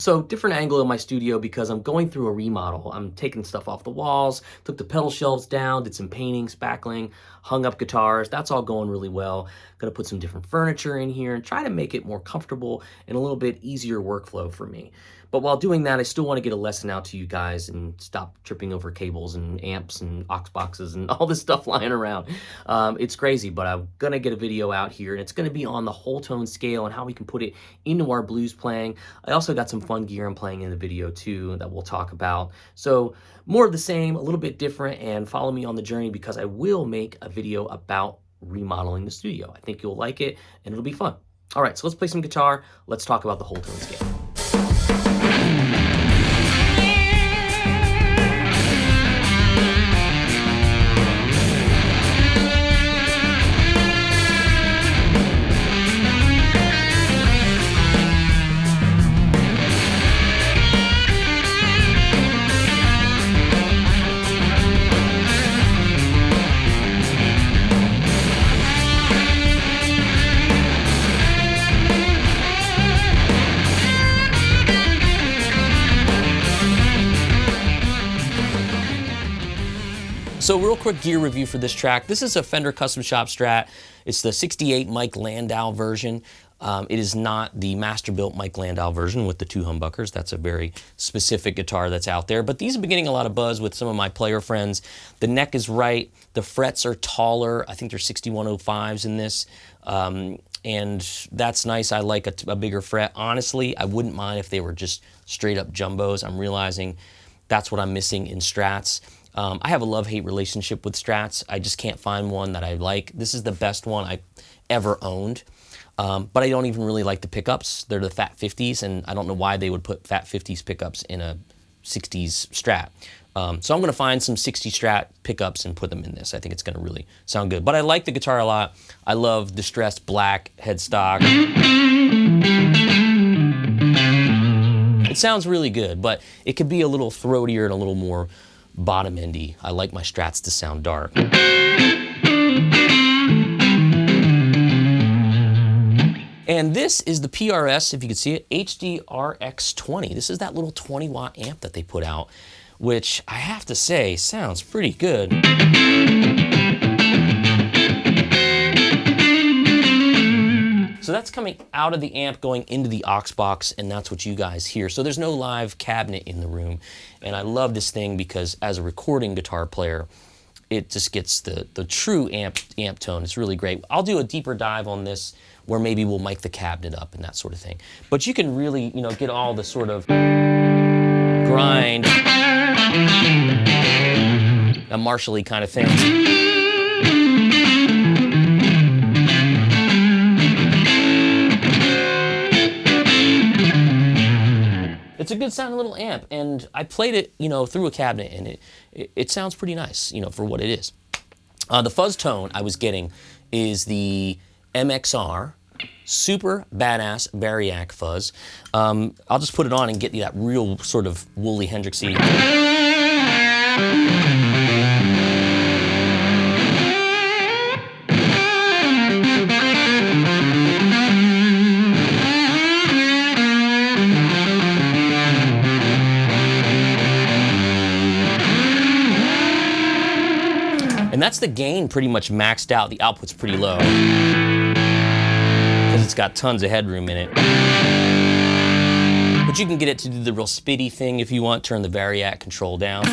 So different angle in my studio because I'm going through a remodel. I'm taking stuff off the walls, took the pedal shelves down, did some painting, spackling, hung up guitars. That's all going really well. Gonna put some different furniture in here and try to make it more comfortable and a little bit easier workflow for me. But while doing that, I still want to get a lesson out to you guys and stop tripping over cables and amps and aux boxes and all this stuff lying around. It's crazy, but I'm gonna get a video out here and it's gonna be on the whole tone scale and how we can put it into our blues playing. I also got some fun gear I'm playing in the video too that we'll talk about. So more of the same, a little bit different, and follow me on the journey because I will make a video about remodeling the studio. I think you'll like it and it'll be fun. All right, so let's play some guitar. Let's talk about the whole tone scale. So real quick gear review for this track. This is a Fender Custom Shop Strat. It's the 68 Mike Landau version. It is not the master-built Mike Landau version with the 2 humbuckers. That's a very specific guitar that's out there. But these have been getting a lot of buzz with some of my player friends. The neck is right. The frets are taller. I think they're 6105s in this. And that's nice. I like a bigger fret. Honestly, I wouldn't mind if they were just straight-up jumbos. I'm realizing that's what I'm missing in Strats. I have a love-hate relationship with Strats. I just can't find one that I like. This is the best one I ever owned. But I don't even really like the pickups. They're the Fat 50s, and I don't know why they would put Fat 50s pickups in a 60s Strat. So I'm going to find some 60 Strat pickups and put them in this. I think it's going to really sound good. But I like the guitar a lot. I love distressed black headstock. It sounds really good, but it could be a little throatier and a little more bottom endy. I like my Strats to sound dark. And this is the PRS, if you can see it, HDRX20. This is that little 20-watt amp that they put out, which I have to say sounds pretty good. So that's coming out of the amp going into the aux box, and that's what you guys hear. So there's no live cabinet in the room. And I love this thing because as a recording guitar player, it just gets the true amp tone. It's really great. I'll do a deeper dive on this where maybe we'll mic the cabinet up and that sort of thing. But you can really, get all the sort of grind, a Marshall-y kind of thing. It's a good sounding little amp, and I played it, through a cabinet, and it sounds pretty nice, for what it is. The fuzz tone I was getting is the MXR super badass Variac fuzz. I'll just put it on and get you that real sort of woolly Hendrixy. And that's the gain pretty much maxed out. The output's pretty low because it's got tons of headroom in it. But you can get it to do the real spitty thing if you want. Turn the Variac control down.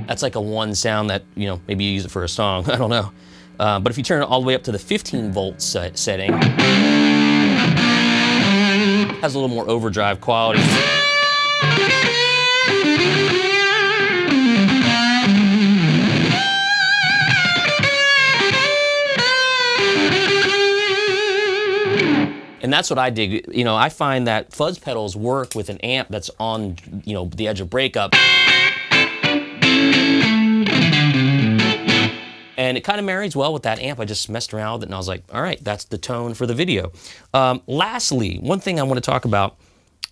That's like a one sound that, maybe you use it for a song. I don't know. But if you turn it all the way up to the 15-volt setting, has a little more overdrive quality. And that's what I dig. I find that fuzz pedals work with an amp that's on, the edge of breakup. And it kind of marries well with that amp. I just messed around with it and I was like, all right, that's the tone for the video. Lastly, one thing I want to talk about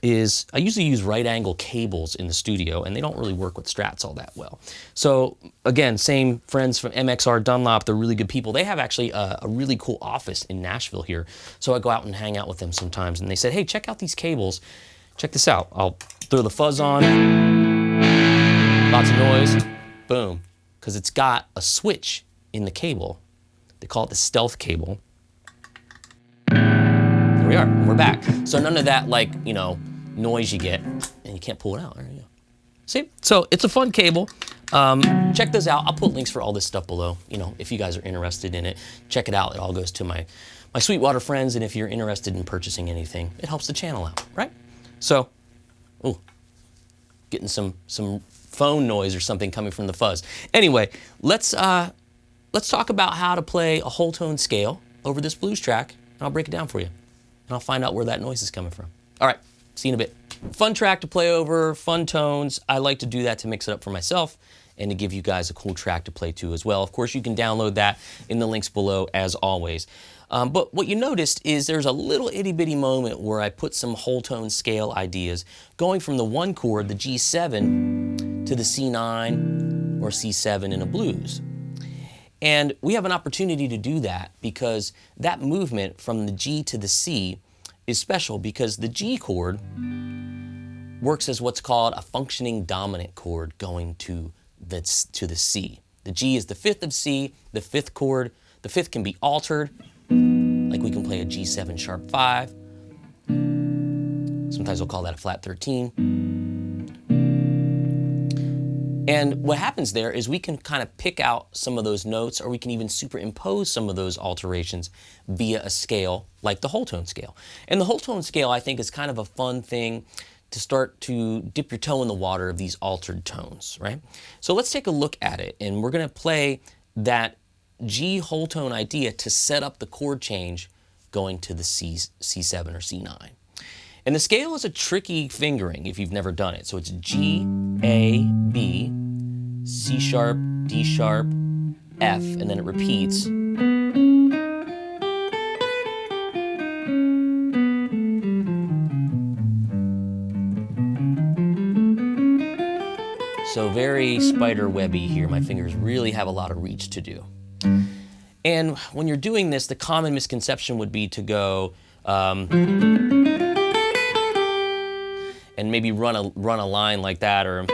is I usually use right angle cables in the studio, and they don't really work with Strats all that well. So again, same friends from MXR Dunlop, they're really good people. They have actually a really cool office in Nashville here. So I go out and hang out with them sometimes, and they said, hey, check out these cables. Check this out. I'll throw the fuzz on, lots of noise, boom, because it's got a switch in the cable. They call it the Stealth Cable. There we are, and we're back. So none of that, like, you know, noise you get, and you can't pull it out. There you go. See? So it's a fun cable. Check those out. I'll put links for all this stuff below, you know, if you guys are interested in it. Check it out. It all goes to my Sweetwater friends, and if you're interested in purchasing anything, it helps the channel out, right? So, ooh, getting some phone noise or something coming from the fuzz. Anyway, let's talk about how to play a whole tone scale over this blues track, and I'll break it down for you, and I'll find out where that noise is coming from. All right, see you in a bit. Fun track to play over, fun tones. I like to do that to mix it up for myself and to give you guys a cool track to play to as well. Of course, you can download that in the links below as always. But what you noticed is there's a little itty bitty moment where I put some whole tone scale ideas going from the one chord, the G7, to the C9 or C7 in a blues. And we have an opportunity to do that because that movement from the G to the C is special because the G chord works as what's called a functioning dominant chord going to the C. The G is the fifth of C, the fifth chord. The fifth can be altered, like we can play a G7 sharp 5. Sometimes we'll call that a flat 13. And what happens there is we can kind of pick out some of those notes, or we can even superimpose some of those alterations via a scale like the whole tone scale. And the whole tone scale, I think, is kind of a fun thing to start to dip your toe in the water of these altered tones, right? So let's take a look at it, and we're going to play that G whole tone idea to set up the chord change going to the C7 or C9. And the scale is a tricky fingering if you've never done it. So it's G, A, B, C sharp, D sharp, F, and then it repeats. So very spider webby here. My fingers really have a lot of reach to do. And when you're doing this, the common misconception would be to go and maybe run a line like that, or.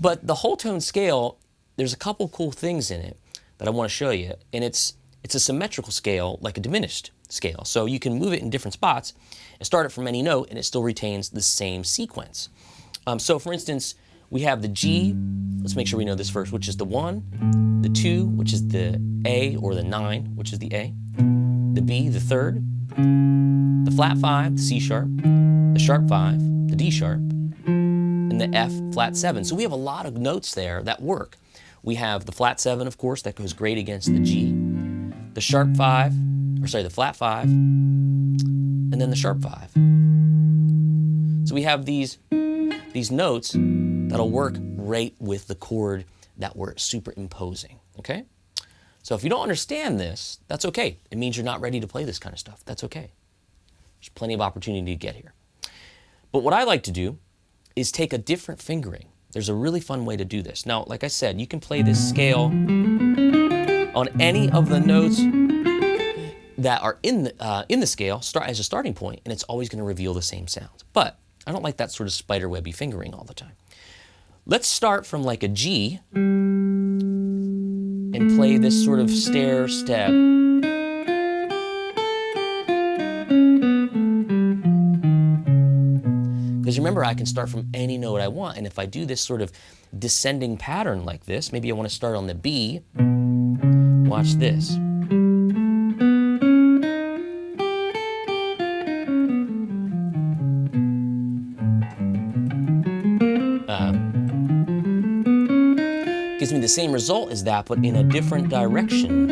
But the whole tone scale, there's a couple cool things in it that I want to show you, and it's a symmetrical scale, like a diminished scale. So you can move it in different spots and start it from any note, and it still retains the same sequence. So for instance, we have the G. Let's make sure we know this first, which is the 1, the 2, which is the A, or the 9, which is the A, the B, the 3rd, the flat 5, the C sharp, the sharp 5, the D sharp, and the F flat 7. So we have a lot of notes there that work. We have the flat 7, of course, that goes great against the G, the sharp 5, or sorry, the flat 5, and then the sharp 5. So we have these notes that'll work right with the chord that we're superimposing, okay? So if you don't understand this, that's okay. It means you're not ready to play this kind of stuff. That's okay. There's plenty of opportunity to get here. But what I like to do is take a different fingering. There's a really fun way to do this. Now, like I said, you can play this scale on any of the notes that are in the scale as a starting point, and it's always going to reveal the same sounds. But I don't like that sort of spiderwebby fingering all the time. Let's start from like a G and play this sort of stair step. Because remember, I can start from any note I want, and if I do this sort of descending pattern like this, maybe I want to start on the B. Watch this. Gives me the same result as that, but in a different direction.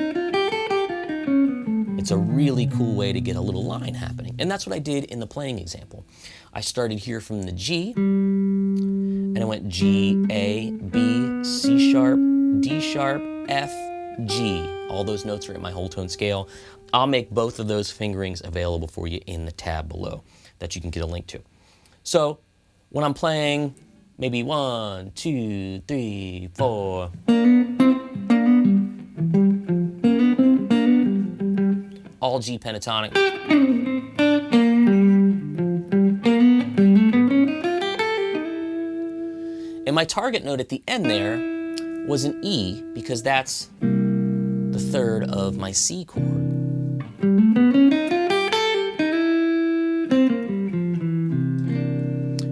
It's a really cool way to get a little line happening. And that's what I did in the playing example. I started here from the G, and I went G, A, B, C sharp, D sharp, F, G. All those notes are in my whole tone scale. I'll make both of those fingerings available for you in the tab below that you can get a link to. So when I'm playing maybe 1, 2, 3, 4, all G pentatonic. And my target note at the end there was an E, because that's the third of my C chord.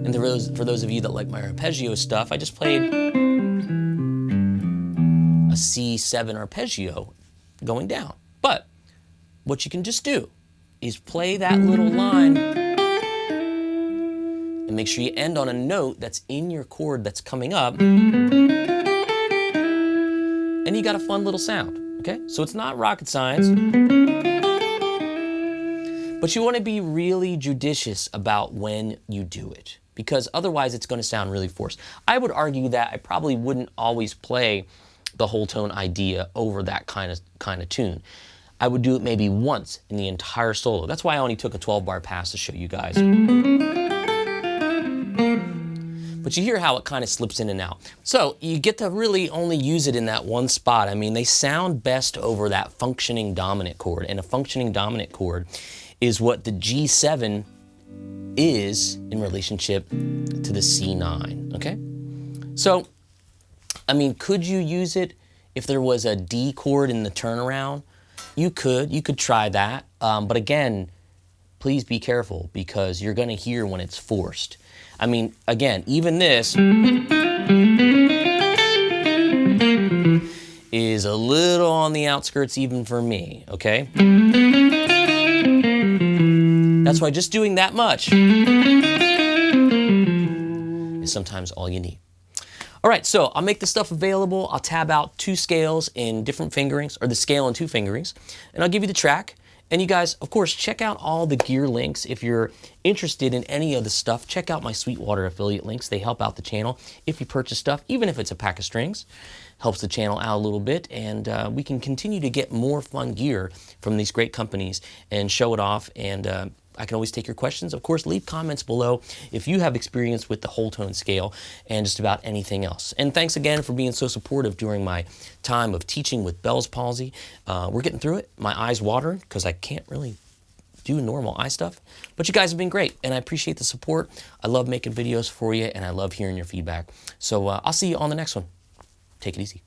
And for those of you that like my arpeggio stuff, I just played a C7 arpeggio going down. But what you can just do is play that little line and make sure you end on a note that's in your chord that's coming up, and you got a fun little sound, okay? So it's not rocket science, but you want to be really judicious about when you do it, because otherwise it's going to sound really forced. I would argue that I probably wouldn't always play the whole tone idea over that kind of tune. I would do it maybe once in the entire solo. That's why I only took a 12-bar pass to show you guys. But you hear how it kind of slips in and out. So you get to really only use it in that one spot. I mean, they sound best over that functioning dominant chord. And a functioning dominant chord is what the G7 is in relationship to the C9, okay? So, I mean, could you use it if there was a D chord in the turnaround? You could try that. But again, please be careful, because you're gonna hear when it's forced. I mean, again, even this is a little on the outskirts even for me, okay? That's why just doing that much is sometimes all you need. All right, so I'll make this stuff available. I'll tab out 2 scales in different fingerings, or the scale in 2 fingerings, and I'll give you the track. And you guys, of course, check out all the gear links. If you're interested in any of the stuff, check out my Sweetwater affiliate links. They help out the channel if you purchase stuff, even if it's a pack of strings. Helps the channel out a little bit, and we can continue to get more fun gear from these great companies and show it off. And I can always take your questions. Of course, leave comments below if you have experience with the whole tone scale and just about anything else. And thanks again for being so supportive during my time of teaching with Bell's palsy. We're getting through it. My eyes watering because I can't really do normal eye stuff. But you guys have been great, and I appreciate the support. I love making videos for you, and I love hearing your feedback. So I'll see you on the next one. Take it easy.